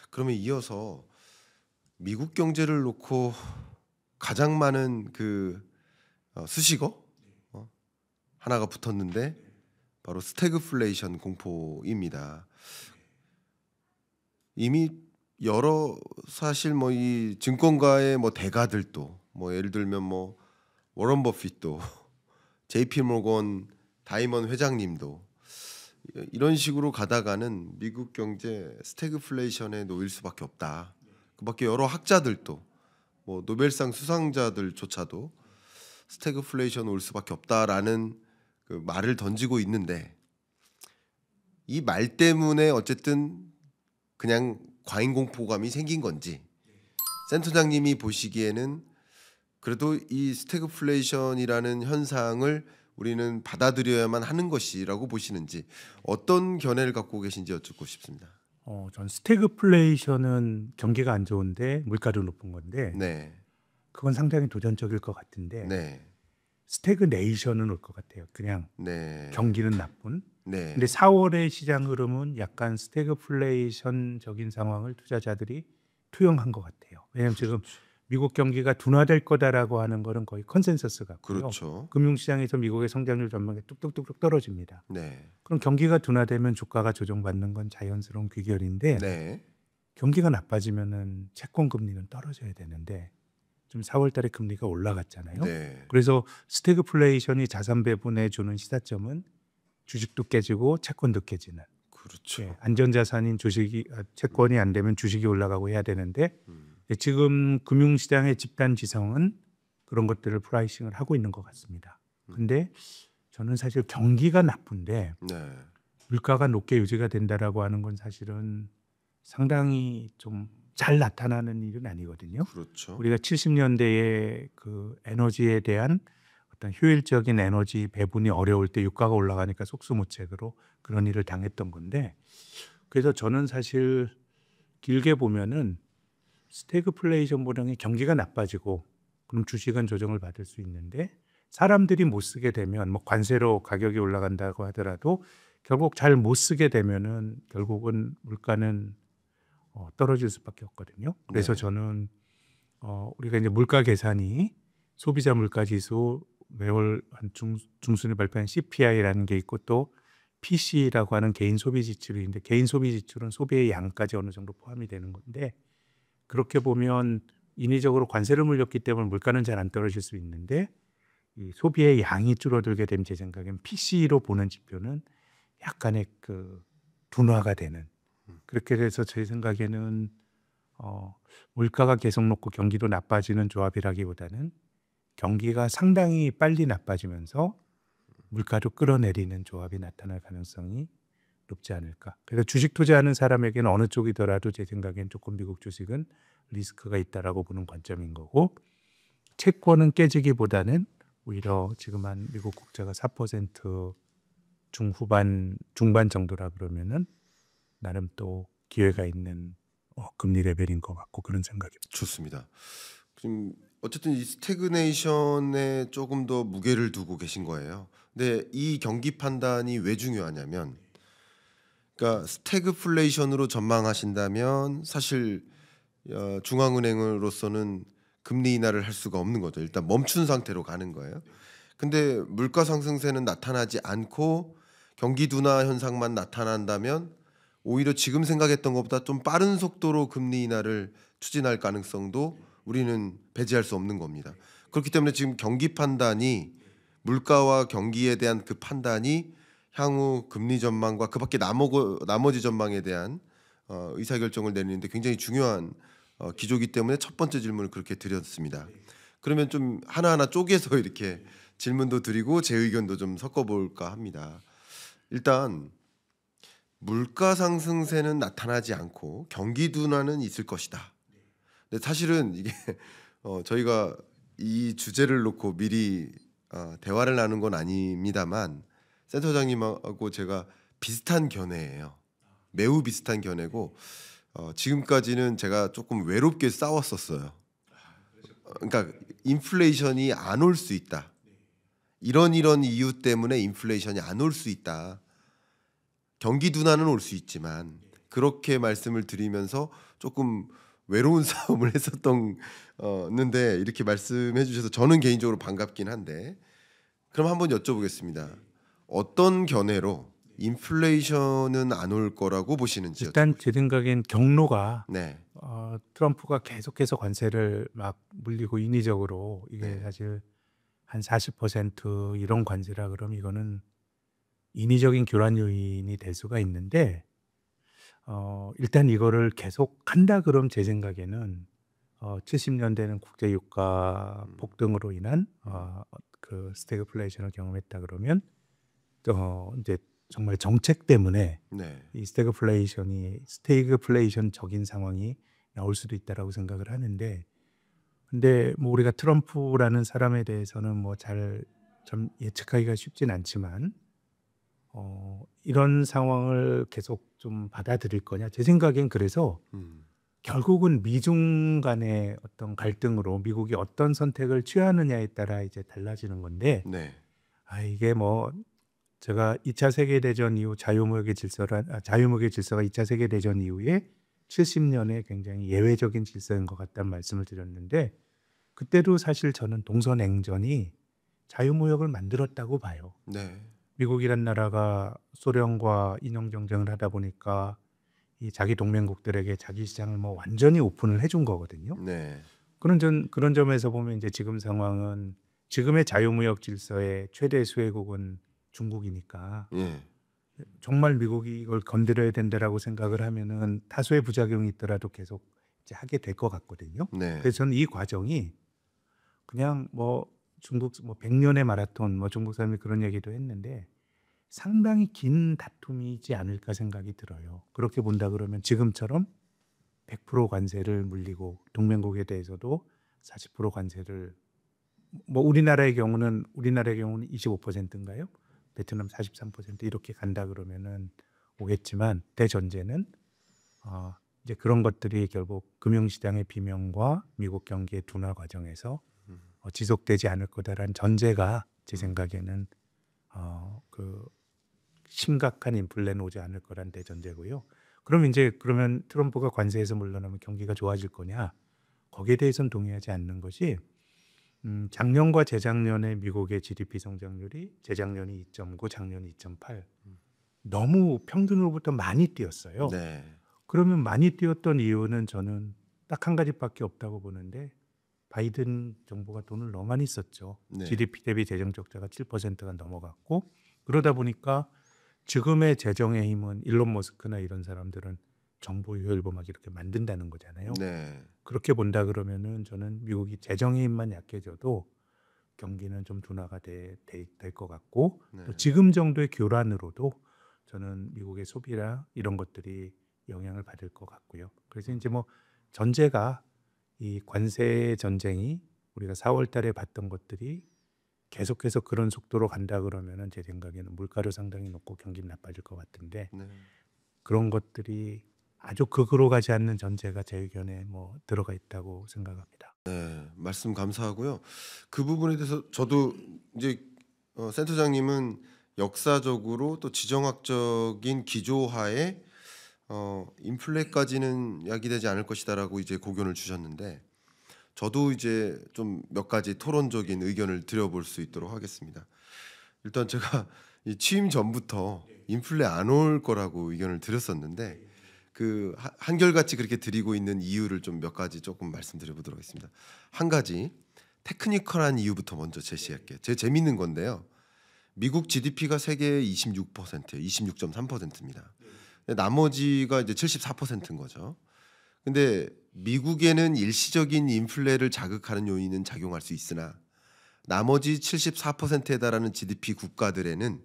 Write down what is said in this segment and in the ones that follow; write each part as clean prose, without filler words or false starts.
그러면 이어서 미국 경제를 놓고 가장 많은 그 수식어 하나가 붙었는데 바로 스태그플레이션 공포입니다. 이미 여러 사실 뭐 이 증권가의 뭐 대가들도 뭐 예를 들면 뭐 워런 버핏도 JP 모건 다이먼 회장님도 이런 식으로 가다가는 미국 경제 스태그플레이션에 놓일 수밖에 없다. 그밖에 여러 학자들도 뭐 노벨상 수상자들조차도 스태그플레이션 올 수밖에 없다라는 그 말을 던지고 있는데 이 말 때문에 어쨌든 그냥 과잉 공포감이 생긴 건지 센터장님이 보시기에는 그래도 이 스태그플레이션이라는 현상을 우리는 받아들여야만 하는 것이라고 보시는지 어떤 견해를 갖고 계신지 여쭙고 싶습니다. 전 스태그플레이션은 경기가 안 좋은데 물가도 높은 건데 네, 그건 상당히 도전적일 것 같은데 네, 스태그네이션은 올 것 같아요. 그냥 네, 경기는 나쁜. 네, 근데 4월의 시장 흐름은 약간 스태그플레이션적인 상황을 투자자들이 투영한 것 같아요. 왜냐하면 지금 그렇죠, 미국 경기가 둔화될 거다라고 하는 거는 거의 컨센서스 같고요. 그렇죠. 금융시장에서 미국의 성장률 전망이 뚝뚝뚝뚝 떨어집니다. 네, 그럼 경기가 둔화되면 주가가 조정받는 건 자연스러운 귀결인데 네, 경기가 나빠지면은 채권 금리는 떨어져야 되는데 좀 4월 달에 금리가 올라갔잖아요. 네, 그래서 스태그플레이션이 자산 배분해 주는 시사점은 주식도 깨지고 채권도 깨지는. 그렇죠. 안전자산인 주식이 채권이 안 되면 주식이 올라가고 해야 되는데 음, 지금 금융시장의 집단 지성은 그런 것들을 프라이싱을 하고 있는 것 같습니다. 음, 근데 저는 사실 경기가 나쁜데 네, 물가가 높게 유지가 된다라고 하는 건 사실은 상당히 좀 잘 나타나는 일은 아니거든요. 그렇죠. 우리가 70년대에 그 에너지에 대한 어떤 효율적인 에너지 배분이 어려울 때 유가가 올라가니까 속수무책으로 그런 일을 당했던 건데 그래서 저는 사실 길게 보면은 스태그플레이션보다는 경기가 나빠지고 그럼 주식은 조정을 받을 수 있는데 사람들이 못 쓰게 되면 뭐 관세로 가격이 올라간다고 하더라도 결국 잘 못 쓰게 되면은 결국은 물가는 떨어질 수밖에 없거든요. 그래서 네, 저는 우리가 이제 물가 계산이 소비자 물가 지수 매월 한 중순에 발표한 CPI라는 게 있고 또 PC라고 하는 개인 소비 지출이 있는데 개인 소비 지출은 소비의 양까지 어느 정도 포함이 되는 건데 그렇게 보면 인위적으로 관세를 물렸기 때문에 물가는 잘 안 떨어질 수 있는데 이 소비의 양이 줄어들게 되면 제 생각엔 PC로 보는 지표는 약간의 그 둔화가 되는 그렇게 돼서 제 생각에는 물가가 계속 높고 경기도 나빠지는 조합이라기보다는 경기가 상당히 빨리 나빠지면서 물가도 끌어내리는 조합이 나타날 가능성이 높지 않을까. 그래서 주식 투자하는 사람에게는 어느 쪽이더라도 제 생각엔 조금 미국 주식은 리스크가 있다라고 보는 관점인 거고 채권은 깨지기보다는 오히려 지금 한 미국 국채가 4% 중반 정도라 그러면은 나름 또 기회가 있는 금리 레벨인 것 같고 그런 생각이 듭니다. 좋습니다. 지금 어쨌든 이 스태그네이션에 조금 더 무게를 두고 계신 거예요. 근데 이 경기 판단이 왜 중요하냐면, 그러니까 스태그플레이션으로 전망하신다면 사실 중앙은행으로서는 금리 인하를 할 수가 없는 거죠. 일단 멈춘 상태로 가는 거예요. 근데 물가 상승세는 나타나지 않고 경기 둔화 현상만 나타난다면 오히려 지금 생각했던 것보다 좀 빠른 속도로 금리 인하를 추진할 가능성도 우리는 배제할 수 없는 겁니다. 그렇기 때문에 지금 경기 판단이 물가와 경기에 대한 그 판단이 향후 금리 전망과 그밖에 나머지 전망에 대한 의사결정을 내리는데 굉장히 중요한 기조이기 때문에 첫 번째 질문을 그렇게 드렸습니다. 그러면 좀 하나하나 쪼개서 이렇게 질문도 드리고 제 의견도 좀 섞어볼까 합니다. 일단 물가 상승세는 나타나지 않고 경기 둔화는 있을 것이다. 근데 사실은 이게 저희가 이 주제를 놓고 미리 대화를 나눈 건 아닙니다만 센터장님하고 제가 비슷한 견해예요. 매우 비슷한 견해고 지금까지는 제가 조금 외롭게 싸웠었어요. 그러니까 인플레이션이 안 올 수 있다. 이런 이유 때문에 인플레이션이 안 올 수 있다. 경기 둔화는 올 수 있지만 그렇게 말씀을 드리면서 조금 외로운 싸움을 했었던 는데 이렇게 말씀해 주셔서 저는 개인적으로 반갑긴 한데 그럼 한번 여쭤보겠습니다. 어떤 견해로 인플레이션은 안 올 거라고 보시는지 일단 여쭤보겠습니다. 제 생각엔 경로가 네, 트럼프가 계속해서 관세를 막 물리고 인위적으로 이게 네, 사실 한 40% 이런 관세라 그러면 이거는 인위적인 교란 요인이 될 수가 있는데 일단 이거를 계속 한다 그럼 제 생각에는 70년대는 국제 유가 음, 폭등으로 인한 그 스태그플레이션을 경험했다 그러면 이제 정말 정책 때문에 네, 이 스태그플레이션적인 상황이 나올 수도 있다라고 생각을 하는데 근데 뭐 우리가 트럼프라는 사람에 대해서는 뭐 잘 좀 예측하기가 쉽진 않지만 이런 상황을 계속 좀 받아들일 거냐 제 생각엔 그래서 음, 결국은 미중 간의 어떤 갈등으로 미국이 어떤 선택을 취하느냐에 따라 이제 달라지는 건데 네, 이게 뭐 제가 2차 세계 대전 이후 자유무역의 질서가 2차 세계 대전 이후에 70년에 굉장히 예외적인 질서인 것 같다는 말씀을 드렸는데 그때도 사실 저는 동서냉전이 자유무역을 만들었다고 봐요. 네, 미국이란 나라가 소련과 인용 경쟁을 하다 보니까 이 자기 동맹국들에게 자기 시장을 뭐 완전히 오픈을 해준 거거든요. 네, 그런 점에서 보면 이제 지금 상황은 지금의 자유무역 질서의 최대 수혜국은 중국이니까 예, 정말 미국이 이걸 건드려야 된다라고 생각을 하면은 다소의 부작용이 있더라도 계속 이제 하게 될 것 같거든요. 네, 그래서 저는 이 과정이 그냥 뭐 중국 뭐 100년의 마라톤 뭐 중국 사람이 그런 얘기도 했는데 상당히 긴 다툼이지 않을까 생각이 들어요. 그렇게 본다 그러면 지금처럼 100% 관세를 물리고 동맹국에 대해서도 40% 관세를 뭐 우리나라의 경우는 25%인가요? 베트남 43% 이렇게 간다 그러면은 오겠지만 대전제는 이제 그런 것들이 결국 금융시장의 비명과 미국 경기의 둔화 과정에서 음, 지속되지 않을 거다라는 전제가 제 음, 생각에는 그 심각한 인플레는 오지 않을 거란 대전제고요. 그럼 이제 그러면 트럼프가 관세에서 물러나면 경기가 좋아질 거냐? 거기에 대해서는 동의하지 않는 것이 작년과 재작년에 미국의 GDP 성장률이 재작년이 2.9, 작년이 2.8 너무 평균으로부터 많이 뛰었어요. 네, 그러면 많이 뛰었던 이유는 저는 딱 한 가지밖에 없다고 보는데 바이든 정부가 돈을 너무 많이 썼죠. 네, GDP 대비 재정 적자가 7%가 넘어갔고 그러다 보니까 지금의 재정의 힘은 일론 머스크나 이런 사람들은 정보 효율부 막 이렇게 만든다는 거잖아요. 네, 그렇게 본다 그러면은 저는 미국이 재정의 힘만 약해져도 경기는 좀 둔화가 될 것 같고 네, 또 지금 정도의 교란으로도 저는 미국의 소비나 이런 것들이 영향을 받을 것 같고요. 그래서 이제 뭐 전제가 이 관세 전쟁이 우리가 4월 달에 봤던 것들이 계속해서 그런 속도로 간다 그러면은 제 생각에는 물가도 상당히 높고 경기 나빠질 것 같은데 네. 그런 것들이 아주 극으로 가지 않는 전제가 제 의견에 뭐 들어가 있다고 생각합니다. 네, 말씀 감사하고요. 그 부분에 대해서 저도 이제 센터장님은 역사적으로 또 지정학적인 기조하에 인플레까지는 야기되지 않을 것이다라고 이제 고견을 주셨는데 저도 이제 좀 몇 가지 토론적인 의견을 드려볼 수 있도록 하겠습니다. 일단 제가 이 취임 전부터 인플레 안 올 거라고 의견을 드렸었는데 그 한결같이 그렇게 드리고 있는 이유를 좀 몇 가지 조금 말씀드려 보도록 하겠습니다. 한 가지 테크니컬한 이유부터 먼저 제시할게요. 제 재밌는 건데요. 미국 GDP가 세계의 26%예요. 26.3%입니다. 나머지가 이제 74%인 거죠. 근데 미국에는 일시적인 인플레를 자극하는 요인은 작용할 수 있으나 나머지 74%에 달하는 GDP 국가들에는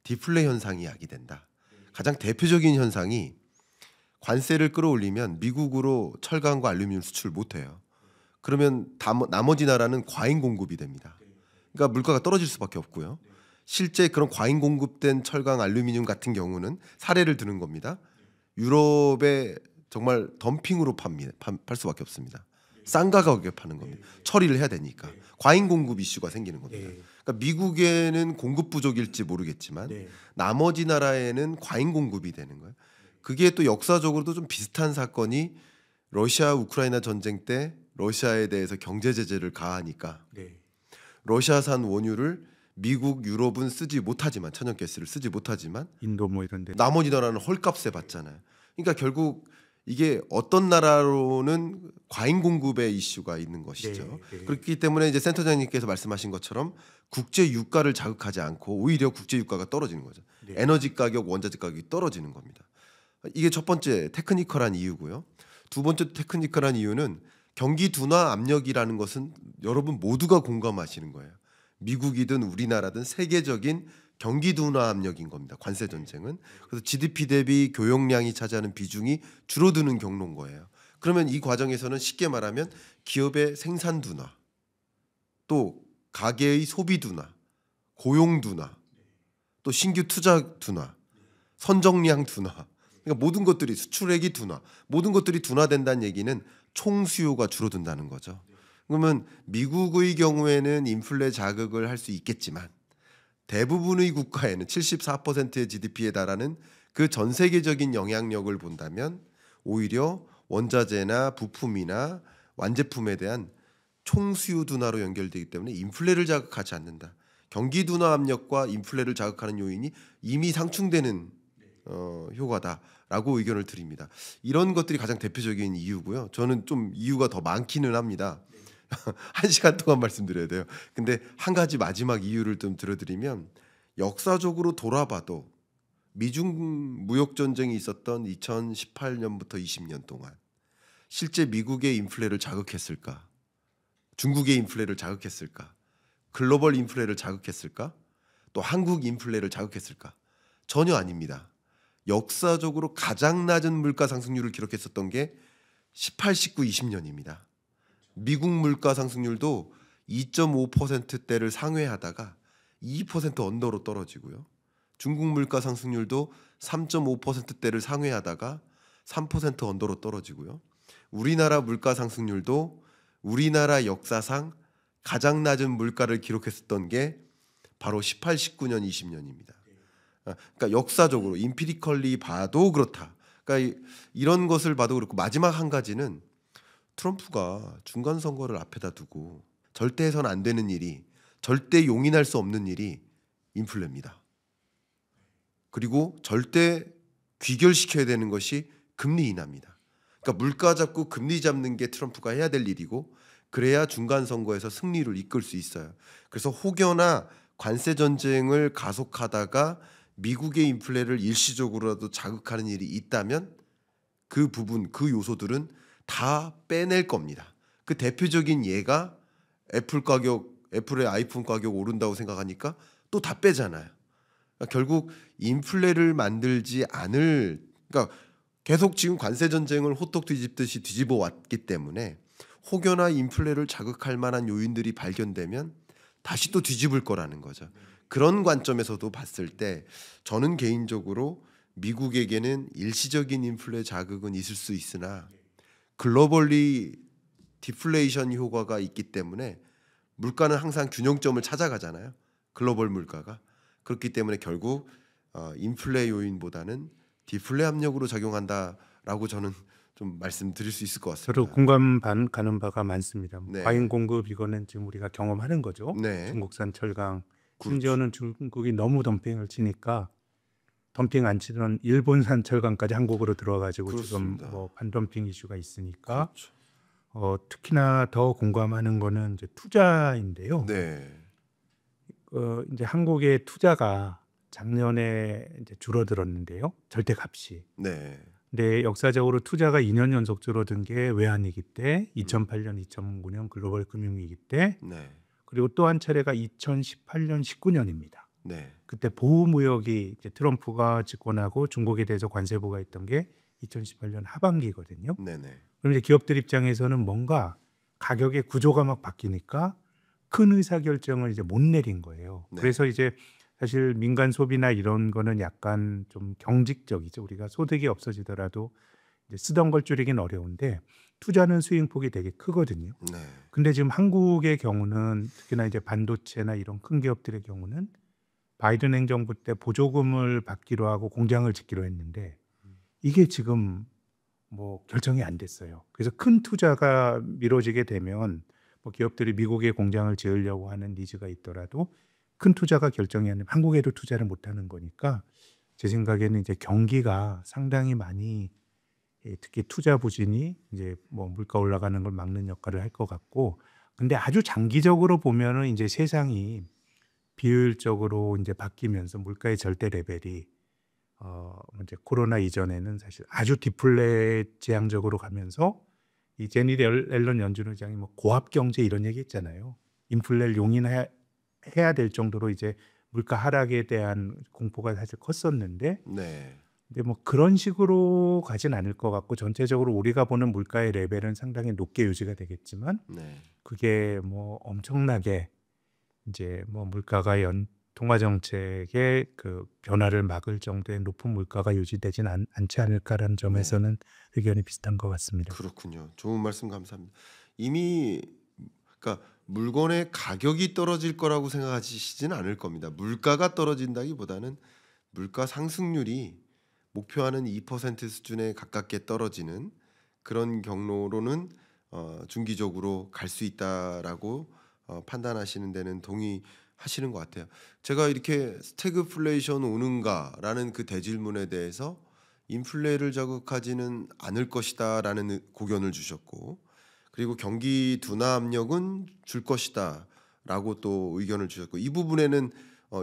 디플레 현상이 야기된다. 가장 대표적인 현상이 관세를 끌어올리면 미국으로 철강과 알루미늄 수출 못 해요. 그러면 나머지 나라는 과잉 공급이 됩니다. 그러니까 물가가 떨어질 수밖에 없고요. 실제 그런 과잉 공급된 철강, 알루미늄 같은 경우는 사례를 드는 겁니다. 유럽에 정말 덤핑으로 팔 수밖에 없습니다. 싼 가격에 파는 겁니다. 처리를 해야 되니까 과잉 공급 이슈가 생기는 겁니다. 네. 그러니까 미국에는 공급 부족일지 모르겠지만 네. 나머지 나라에는 과잉 공급이 되는 거예요. 그게 또 역사적으로도 좀 비슷한 사건이 러시아 우크라이나 전쟁 때 러시아에 대해서 경제 제재를 가하니까 네. 러시아산 원유를 미국, 유럽은 쓰지 못하지만 천연가스를 쓰지 못하지만 인도 뭐 이런 데. 나머지 나라는 헐값에 받잖아요. 그러니까 결국 이게 어떤 나라로는 과잉 공급의 이슈가 있는 것이죠. 네, 네. 그렇기 때문에 이제 센터장님께서 말씀하신 것처럼 국제 유가를 자극하지 않고 오히려 국제 유가가 떨어지는 거죠. 네. 에너지 가격, 원자재 가격이 떨어지는 겁니다. 이게 첫 번째 테크니컬한 이유고요. 두 번째 테크니컬한 이유는 경기 둔화 압력이라는 것은 여러분 모두가 공감하시는 거예요. 미국이든 우리나라든 세계적인 경기 둔화 압력인 겁니다. 관세 전쟁은. 그래서 GDP 대비 교역량이 차지하는 비중이 줄어드는 경로인 거예요. 그러면 이 과정에서는 쉽게 말하면 기업의 생산 둔화, 또 가계의 소비 둔화, 고용 둔화, 또 신규 투자 둔화, 선정량 둔화, 그러니까 모든 것들이 수출액이 둔화, 모든 것들이 둔화된다는 얘기는 총 수요가 줄어든다는 거죠. 그러면 미국의 경우에는 인플레 자극을 할 수 있겠지만 대부분의 국가에는 74%의 GDP에 달하는 그 전 세계적인 영향력을 본다면 오히려 원자재나 부품이나 완제품에 대한 총수요 둔화로 연결되기 때문에 인플레를 자극하지 않는다. 경기 둔화 압력과 인플레를 자극하는 요인이 이미 상충되는 효과다라고 의견을 드립니다. 이런 것들이 가장 대표적인 이유고요. 저는 좀 이유가 더 많기는 합니다. 1시간 동안 말씀드려야 돼요. 근데 한 가지 마지막 이유를 좀 들어드리면 역사적으로 돌아봐도 미중 무역 전쟁이 있었던 2018년부터 20년 동안 실제 미국의 인플레를 자극했을까? 중국의 인플레를 자극했을까? 글로벌 인플레를 자극했을까? 또 한국 인플레를 자극했을까? 전혀 아닙니다. 역사적으로 가장 낮은 물가 상승률을 기록했었던 게 18, 19, 20년입니다. 미국 물가 상승률도 2.5%대를 상회하다가 2% 언더로 떨어지고요. 중국 물가 상승률도 3.5%대를 상회하다가 3% 언더로 떨어지고요. 우리나라 물가 상승률도 우리나라 역사상 가장 낮은 물가를 기록했었던 게 바로 18, 19년, 20년입니다. 그러니까 역사적으로 임피리컬리 봐도 그렇다. 그러니까 이런 것을 봐도 그렇고 마지막 한 가지는 트럼프가 중간 선거를 앞에다 두고 절대 해서는 안 되는 일이 절대 용인할 수 없는 일이 인플레입니다. 그리고 절대 귀결시켜야 되는 것이 금리 인하입니다. 그러니까 물가 잡고 금리 잡는 게 트럼프가 해야 될 일이고 그래야 중간 선거에서 승리를 이끌 수 있어요. 그래서 혹여나 관세 전쟁을 가속하다가 미국의 인플레를 일시적으로라도 자극하는 일이 있다면 그 부분, 그 요소들은 다 빼낼 겁니다. 그 대표적인 예가 애플의 아이폰 가격 오른다고 생각하니까 또 다 빼잖아요. 그러니까 결국 인플레를 만들지 않을, 그러니까 계속 지금 관세 전쟁을 호떡 뒤집듯이 뒤집어 왔기 때문에 혹여나 인플레를 자극할 만한 요인들이 발견되면 다시 또 뒤집을 거라는 거죠. 그런 관점에서도 봤을 때 저는 개인적으로 미국에게는 일시적인 인플레 자극은 있을 수 있으나 글로벌리 디플레이션 효과가 있기 때문에 물가는 항상 균형점을 찾아가잖아요. 글로벌 물가가. 그렇기 때문에 결국 인플레 요인보다는 디플레 압력으로 작용한다라고 저는 좀 말씀드릴 수 있을 것 같습니다. 저도 공감 가는 바가 많습니다. 네. 과잉 공급 이거는 지금 우리가 경험하는 거죠. 네. 중국산 철강. 그렇죠. 심지어는 중국이 너무 덤핑을 치니까 덤핑 안 치던 일본산 철강까지 한국으로 들어와가지고 지금 그렇습니다. 뭐 반덤핑 이슈가 있으니까 그렇죠. 특히나 더 공감하는 거는 이제 투자인데요. 네. 이제 한국의 투자가 작년에 이제 줄어들었는데요. 절대 값이. 네. 근데 역사적으로 투자가 2년 연속 줄어든 게 외환위기 때, 2008년, 2009년 글로벌 금융위기 때, 네. 그리고 또 한 차례가 2018년, 19년입니다. 네. 그때 보호무역이 이제 트럼프가 집권하고 중국에 대해서 관세 부과했던 게 2018년 하반기거든요. 네네. 그럼 이제 기업들 입장에서는 뭔가 가격의 구조가 막 바뀌니까 큰 의사결정을 이제 못 내린 거예요. 네. 그래서 이제 사실 민간 소비나 이런 거는 약간 좀 경직적이죠. 우리가 소득이 없어지더라도 이제 쓰던 걸 줄이긴 어려운데 투자는 수익폭이 되게 크거든요. 네. 근데 지금 한국의 경우는 특히나 이제 반도체나 이런 큰 기업들의 경우는 바이든 행정부 때 보조금을 받기로 하고 공장을 짓기로 했는데 이게 지금 뭐 결정이 안 됐어요. 그래서 큰 투자가 미뤄지게 되면 뭐 기업들이 미국에 공장을 지으려고 하는 니즈가 있더라도 큰 투자가 결정이 안 되면 한국에도 투자를 못 하는 거니까 제 생각에는 이제 경기가 상당히 많이 특히 투자 부진이 이제 뭐 물가 올라가는 걸 막는 역할을 할 것 같고 근데 아주 장기적으로 보면은 이제 세상이 비효율적으로 이제 바뀌면서 물가의 절대 레벨이 이제 코로나 이전에는 사실 아주 디플레 지향적으로 가면서 이 제니 앨런 연준 의장이 뭐 고압 경제 이런 얘기 했잖아요. 인플레를 용인해야 될 정도로 이제 물가 하락에 대한 공포가 사실 컸었는데 네. 근데 뭐 그런 식으로 가진 않을 것 같고 전체적으로 우리가 보는 물가의 레벨은 상당히 높게 유지가 되겠지만 네. 그게 뭐 엄청나게 이제 뭐 물가가 통화 정책의 그 변화를 막을 정도의 높은 물가가 유지되진 않지 않을까라는 네. 점에서는 의견이 비슷한 것 같습니다. 그렇군요. 좋은 말씀 감사합니다. 이미 그러니까 물건의 가격이 떨어질 거라고 생각하시지는 않을 겁니다. 물가가 떨어진다기보다는 물가 상승률이 목표하는 2% 수준에 가깝게 떨어지는 그런 경로로는 중기적으로 갈 수 있다라고 판단하시는 데는 동의하시는 것 같아요. 제가 이렇게 스태그플레이션 오는가라는 그 대질문에 대해서 인플레를 자극하지는 않을 것이다라는 고견을 주셨고 그리고 경기 둔화 압력은 줄 것이다라고 또 의견을 주셨고 이 부분에는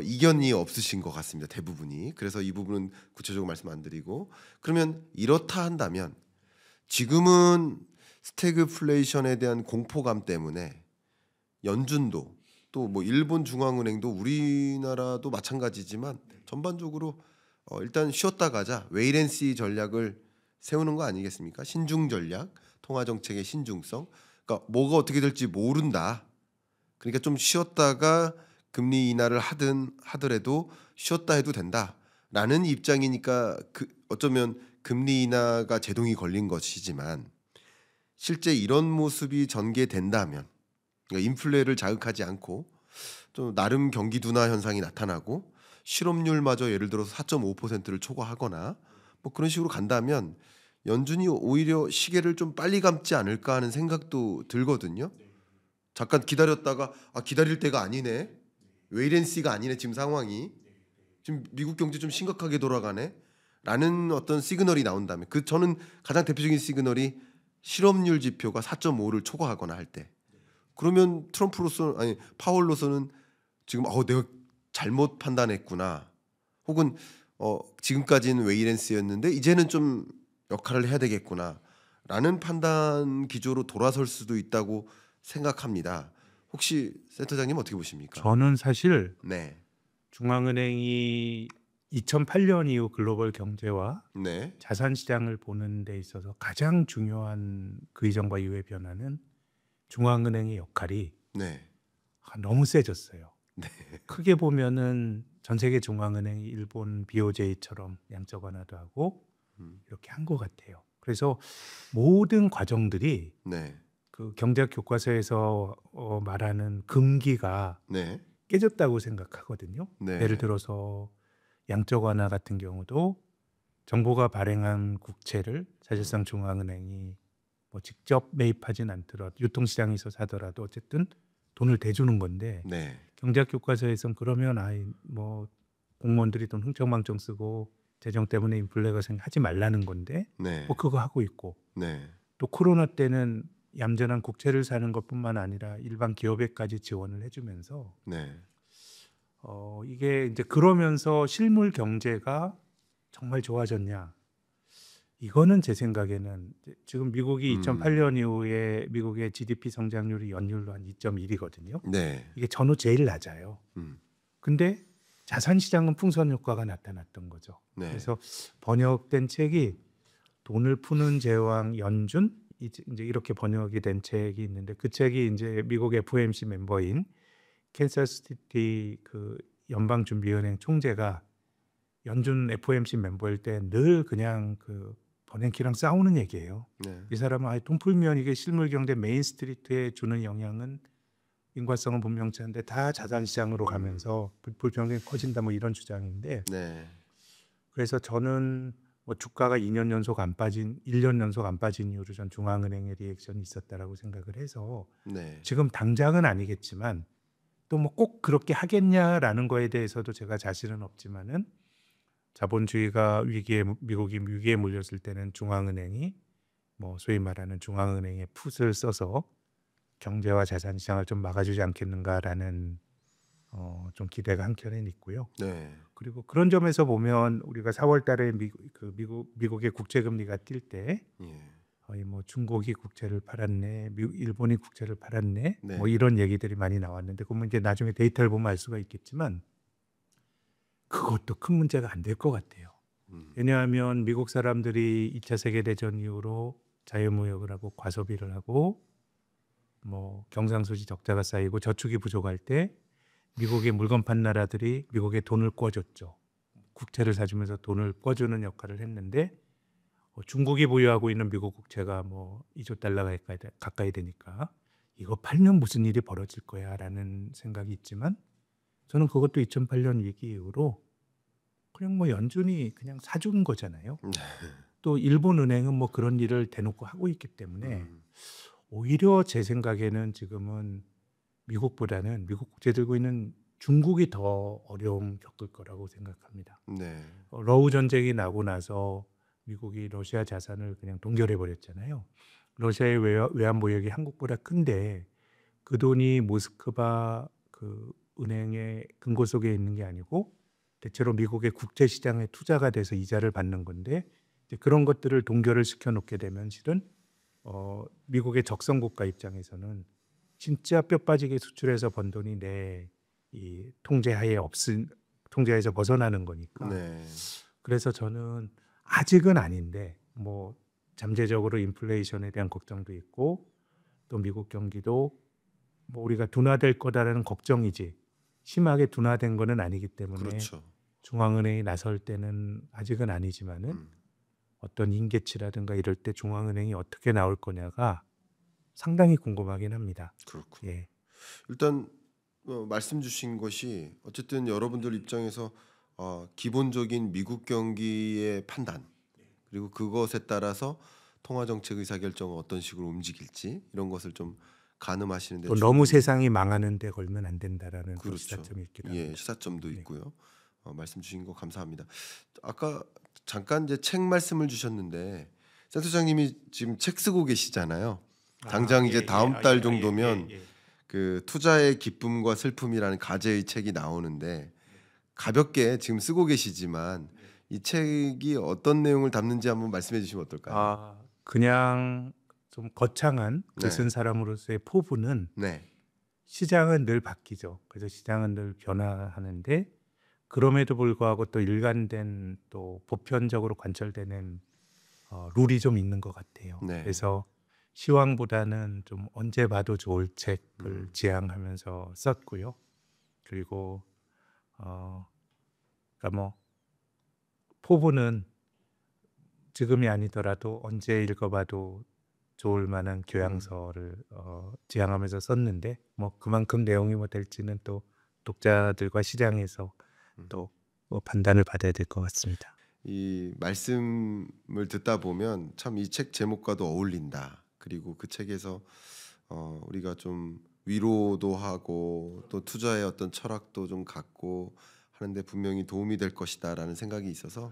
이견이 없으신 것 같습니다. 대부분이. 그래서 이 부분은 구체적으로 말씀 안 드리고 그러면 이렇다 한다면 지금은 스태그플레이션에 대한 공포감 때문에 연준도 또 뭐 일본 중앙은행도 우리나라도 마찬가지지만 전반적으로 일단 쉬었다 가자 웨이앤시 전략을 세우는 거 아니겠습니까? 신중 전략, 통화 정책의 신중성. 그러니까 뭐가 어떻게 될지 모른다. 그러니까 좀 쉬었다가 금리 인하를 하더라도 쉬었다 해도 된다라는 입장이니까 어쩌면 금리 인하가 제동이 걸린 것이지만 실제 이런 모습이 전개된다면 그러니까 인플레를 자극하지 않고 또 나름 경기 둔화 현상이 나타나고 실업률마저 예를 들어서 4.5%를 초과하거나 뭐 그런 식으로 간다면 연준이 오히려 시계를 좀 빨리 감지 않을까 하는 생각도 들거든요. 잠깐 기다렸다가 기다릴 때가 아니네. 웨이앤시가 아니네 지금 상황이. 지금 미국 경제 좀 심각하게 돌아가네. 라는 어떤 시그널이 나온다면 저는 가장 대표적인 시그널이 실업률 지표가 4.5를 초과하거나 할 때. 그러면 파월로서는 지금 내가 잘못 판단했구나. 혹은 지금까지는 웨이앤시였는데 이제는 좀 역할을 해야 되겠구나라는 판단 기조로 돌아설 수도 있다고 생각합니다. 혹시 센터장님 어떻게 보십니까? 저는 사실 네, 중앙은행이 2008년 이후 글로벌 경제와 네, 자산 시장을 보는 데 있어서 가장 중요한 그 이전과 이후의 변화는 중앙은행의 역할이 네, 너무 세졌어요. 크게 보면은 전 세계 중앙은행이 일본 BOJ처럼 양적 완화도 하고 음, 이렇게 한 것 같아요. 그래서 모든 과정들이 네, 그 경제학 교과서에서 말하는 금기가 네, 깨졌다고 생각하거든요. 예를 네, 들어서 양적 완화 같은 경우도 정부가 발행한 국채를 음, 사실상 중앙은행이 뭐 직접 매입하진 않더라도 유통시장에서 사더라도 어쨌든 돈을 대주는 건데 네, 경제학 교과서에선 그러면 뭐 공무원들이 돈 흥청망청 쓰고 재정 때문에 인플레가 생기하지 말라는 건데 네, 뭐 그거 하고 있고 네, 또 코로나 때는 얌전한 국채를 사는 것뿐만 아니라 일반 기업에까지 지원을 해주면서 네, 이게 이제 그러면서 실물 경제가 정말 좋아졌냐? 이거는 제 생각에는 지금 미국이 음, 2008년 이후에 미국의 GDP 성장률이 연율로 한 2.1이거든요. 네, 이게 전후 제일 낮아요. 음, 근데 자산 시장은 풍선 효과가 나타났던 거죠. 네, 그래서 번역된 책이 돈을 푸는 제왕 연준 이제 이렇게 번역이 된 책이 있는데 그 책이 이제 미국 FOMC 멤버인 캔사스시티 그 연방준비은행 총재가 연준 FOMC 멤버일 때 늘 그냥 그 버냉키랑 싸우는 얘기예요. 네, 이 사람은 돈 풀면 이게 실물 경제 메인 스트리트에 주는 영향은 인과성은 분명치 않은데 다 자산 시장으로 가면서 불평등이 커진다 뭐 이런 주장인데 네, 그래서 저는 뭐 주가가 2년 연속 안 빠진 1년 연속 안 빠진 이후로 전 중앙은행의 리액션이 있었다라고 생각을 해서 네. 지금 당장은 아니겠지만 또 뭐 꼭 그렇게 하겠냐라는 거에 대해서도 제가 자신은 없지만은 자본주의가 미국이 위기에 몰렸을 때는 중앙은행이 뭐 소위 말하는 중앙은행의 풋을 써서 경제와 자산 시장을 좀 막아주지 않겠는가라는 좀 기대가 한켠엔 있고요. 네. 그리고 그런 점에서 보면 우리가 4월 달에 미국의 국채 금리가 뛸 때 예. 거의 뭐 중국이 국채를 팔았네, 일본이 국채를 팔았네, 네. 뭐 이런 얘기들이 많이 나왔는데 그러면 이제 나중에 데이터를 보면 알 수가 있겠지만 그것도 큰 문제가 안 될 것 같아요. 왜냐하면 미국 사람들이 2차 세계대전 이후로 자유무역을 하고 과소비를 하고 뭐 경상수지 적자가 쌓이고 저축이 부족할 때 미국의 물건 판 나라들이 미국에 돈을 꿔줬죠. 국채를 사주면서 돈을 꿔주는 역할을 했는데 중국이 보유하고 있는 미국 국채가 뭐 2조 달러가 가까이 되니까 이거 팔면 무슨 일이 벌어질 거야라는 생각이 있지만 저는 그것도 2008년 위기 이후로 그냥 뭐 연준이 그냥 사준 거잖아요. 또 일본 은행은 뭐 그런 일을 대놓고 하고 있기 때문에 오히려 제 생각에는 지금은 미국보다는 미국 국채 들고 있는 중국이 더 어려움 겪을 거라고 생각합니다. 네. 러우 전쟁이 나고 나서 미국이 러시아 자산을 그냥 동결해 버렸잖아요. 러시아의 외환 보유액이 한국보다 큰데 그 돈이 모스크바 그 은행의 금고 속에 있는 게 아니고 대체로 미국의 국제 시장에 투자가 돼서 이자를 받는 건데 이제 그런 것들을 동결을 시켜 놓게 되면 실은 미국의 적성 국가 입장에서는 진짜 뼈 빠지게 수출해서 번 돈이 내 이 통제하에서 벗어나는 거니까. 네. 그래서 저는 아직은 아닌데 뭐 잠재적으로 인플레이션에 대한 걱정도 있고 또 미국 경기도 뭐 우리가 둔화될 거다라는 걱정이지 심하게 둔화된 거는 아니기 때문에 그렇죠. 중앙은행이 나설 때는 아직은 아니지만은 어떤 임계치라든가 이럴 때 중앙은행이 어떻게 나올 거냐가 상당히 궁금하긴 합니다. 그렇군요. 예. 일단 말씀 주신 것이 어쨌든 여러분들 입장에서 기본적인 미국 경기의 판단 그리고 그것에 따라서 통화 정책 의사 결정을 어떤 식으로 움직일지 이런 것을 좀 가늠하시는데 또 너무 세상이 망하는데 걸면 안 된다라는 또 그렇죠. 시사점이 있기도 예, 합니다. 시사점도 네. 있고요. 말씀 주신 거 감사합니다. 아까 잠깐 이제 책 말씀을 주셨는데 센터장님이 지금 책 쓰고 계시잖아요. 당장 이제 다음 달 정도면 그 투자의 기쁨과 슬픔이라는 가제의 책이 나오는데 가볍게 지금 쓰고 계시지만 이 책이 어떤 내용을 담는지 한번 말씀해 주시면 어떨까요? 그냥 좀 거창한 네. 글쓴 사람으로서의 포부는 네. 시장은 늘 바뀌죠. 그래서 시장은 늘 변화하는데 그럼에도 불구하고 또 일관된 또 보편적으로 관철되는 룰이 좀 있는 것 같아요. 네. 그래서 시황보다는 좀 언제 봐도 좋을 책을 지향하면서 썼고요. 그리고 그러니까 뭐 포부는 지금이 아니더라도 언제 읽어봐도 좋을 만한 교양서를 지향하면서 썼는데 뭐 그만큼 내용이 뭐 될지는 또 독자들과 시장에서 또 뭐 판단을 받아야 될 것 같습니다. 이 말씀을 듣다 보면 참 이 책 제목과도 어울린다. 그리고 그 책에서 우리가 좀 위로도 하고 또 투자의 어떤 철학도 좀 갖고 하는데 분명히 도움이 될 것이다라는 생각이 있어서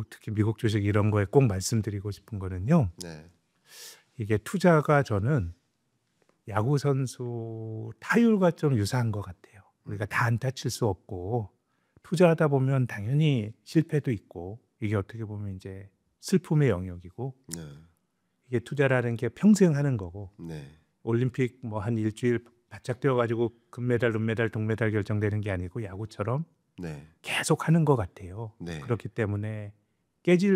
특히 미국 주식 이런 거에 꼭 말씀드리고 싶은 거는요. 네. 이게 투자가 저는 야구 선수 타율과 좀 유사한 것 같아요. 우리가 다 안타 칠 수 없고 투자하다 보면 당연히 실패도 있고 이게 어떻게 보면 이제 슬픔의 영역이고 네. 이게 투자라는 게 평생 하는 거고 네. 올림픽 뭐 한 일주일 바짝 뛰어가지고 금메달, 은메달, 동메달 결정되는 게 아니고 야구처럼 네. 계속 하는 것 같아요. 네. 그렇기 때문에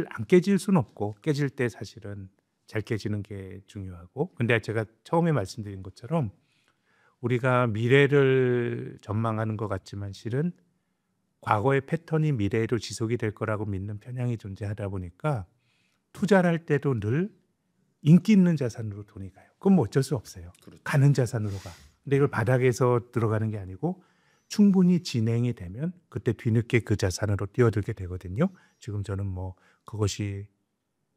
안 깨질 수는 없고 깨질 때 사실은 잘 깨지는 게 중요하고 근데 제가 처음에 말씀드린 것처럼 우리가 미래를 전망하는 것 같지만 실은 과거의 패턴이 미래에도 지속이 될 거라고 믿는 편향이 존재하다 보니까 투자를 할 때도 늘 인기 있는 자산으로 돈이 가요. 그건 뭐 어쩔 수 없어요. 그렇죠. 가는 자산으로 가. 근데 이걸 바닥에서 들어가는 게 아니고 충분히 진행이 되면 그때 뒤늦게 그 자산으로 뛰어들게 되거든요. 지금 저는 뭐 그것이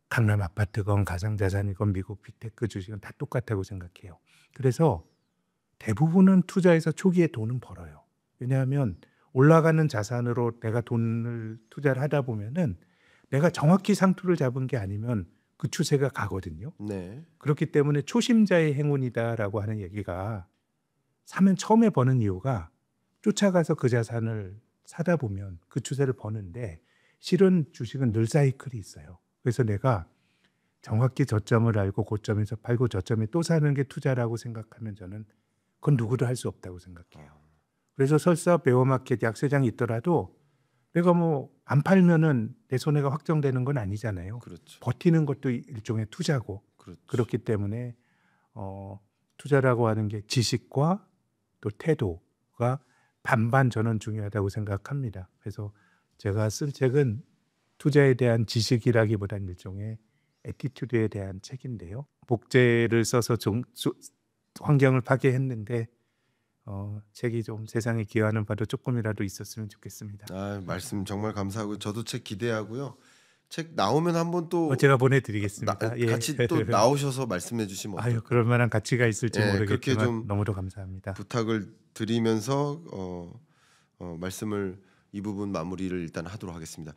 강남 아파트건 가상자산이건 미국 빅테크 주식은 다 똑같다고 생각해요. 그래서 대부분은 투자해서 초기에 돈은 벌어요. 왜냐하면 올라가는 자산으로 내가 돈을 투자를 하다 보면은 내가 정확히 상투를 잡은 게 아니면 그 추세가 가거든요. 네. 그렇기 때문에 초심자의 행운이다라고 하는 얘기가 사면 처음에 버는 이유가 쫓아가서 그 자산을 사다 보면 그 추세를 버는데 실은 주식은 늘 사이클이 있어요. 그래서 내가 정확히 저점을 알고 고점에서 팔고 저점에 또 사는 게 투자라고 생각하면 저는 그건 누구도 할 수 없다고 생각해요. 그래서 설사 베어마켓 약세장이 있더라도 내가 뭐 안 팔면은 내 손해가 확정되는 건 아니잖아요. 그렇죠. 버티는 것도 일종의 투자고 그렇죠. 그렇기 때문에 투자라고 하는 게 지식과 또 태도가 반반 저는 중요하다고 생각합니다. 그래서 제가 쓴 책은 투자에 대한 지식이라기보다는 일종의 애티튜드에 대한 책인데요. 복제를 써서 환경을 파괴했는데 책이 좀 세상에 기여하는 바도 조금이라도 있었으면 좋겠습니다. 말씀 정말 감사하고 저도 책 기대하고요. 책 나오면 한번 또 제가 보내드리겠습니다. 예. 같이 또 나오셔서 말씀해 주시면 아유, 그럴 만한 가치가 있을지 그렇게 모르겠지만 좀 너무도 감사합니다. 부탁을 드리면서 말씀을 이 부분 마무리를 일단 하도록 하겠습니다.